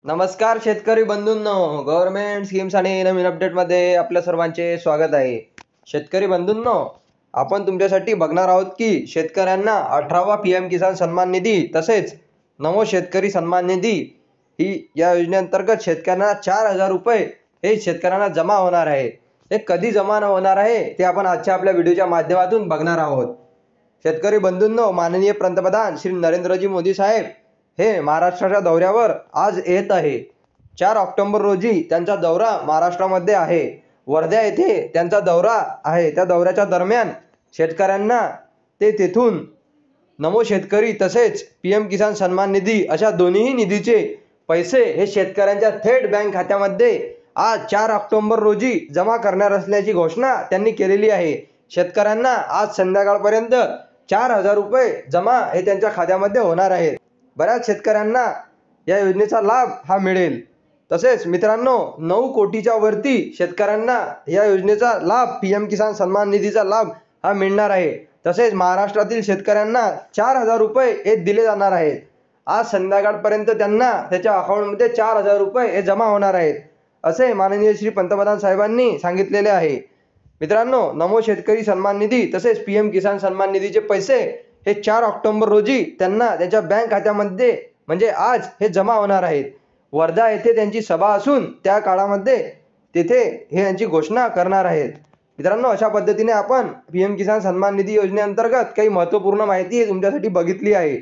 नमस्कार शेतकरी बंधूंनो, government schemes आणि नवीन अपडेटमध्ये आपल्या सर्वांचे स्वागत आहे. शेतकरी बंधूंनो, आपण तुमच्यासाठी बघणार आहोत की शेतकऱ्यांना 18वा PM किसान सन्मान निधी तसेच नमो शेतकरी सन्मान निधी ही या योजनेअंतर्गत शेतकऱ्यांना 4,000 रुपये हे शेतकऱ्यांना जमा होणार आहे. हे कधी जमा होणार आहे ते आपण आजच्या आपल्या व्हिडिओच्या माध्यमातून बघणार आहोत. शेतकरी बंधूंनो, माननीय पंतप्रधान श्री नरेंद्रजी मोदी साहेब हे महाराष्ट्राच्या दौऱ्यावर आज येत आहे. 4 ऑक्टोबर रोजी त्यांचा दौरा महाराष्ट्रामध्ये आहे. वर्धा येथे त्यांचा दौरा आहे. त्या दौऱ्याच्या दरम्यान शेतकऱ्यांना ते तेथून नमो शेतकरी तसेच PM किसान सन्मान निधी अशा दोन्ही निधीचे पैसे हे शेतकऱ्यांच्या थेट बँक खात्यामध्ये आज 4 ऑक्टोबर रोजी जमा करणार असल्याची घोषणा त्यांनी केलेली आहे. शेतकऱ्यांना आज संध्याकाळपर्यंत 4,000 रुपये जमा हे त्यांच्या खात्यामध्ये होणार आहेत. बऱ्याच शेतकऱ्यांना या योजनेचा लाभ हा मिळेल. तसेच मित्रांनो, 9 कोटीच्या वरती शेतकऱ्यांना या योजनेचा लाभ PM किसान सन्मान निधीचा लाभ हा मिळणार आहे. तसेच महाराष्ट्रातील शेतकऱ्यांना 4,000 रुपये हे दिले जाणार आहेत. आज संध्याकाळपर्यंत त्यांना त्याच्या अकाउंटमध्ये 4,000 रुपये हे जमा होणार आहेत असे माननीय श्री पंतप्रधान साहेबांनी सांगितलेले आहे. मित्रांनो, नमो शेतकरी सन्मान निधी तसेच PM किसान सन्मान निधीचे पैसे हे 4 ऑक्टोबर रोजी त्यांना त्यांच्या बँक खात्यामध्ये म्हणजे आज हे जमा होणार आहेत. वर्धा येथे त्यांची सभा असून त्या काळामध्ये तेथे हे यांची घोषणा करणार आहेत. मित्रांनो, अशा पद्धतीने आपण PM किसान सन्मान निधी योजनेअंतर्गत काही महत्त्वपूर्ण माहिती तुमच्यासाठी बघितली आहे.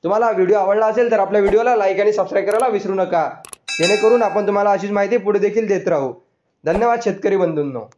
तुम्हाला व्हिडिओ आवडला असेल तर आपल्या व्हिडिओला लाईक आणि सबस्क्राईब करायला विसरू नका, जेणेकरून आपण तुम्हाला अशीच माहिती पुढे देखील देत राहू. धन्यवाद शेतकरी बंधूंनो.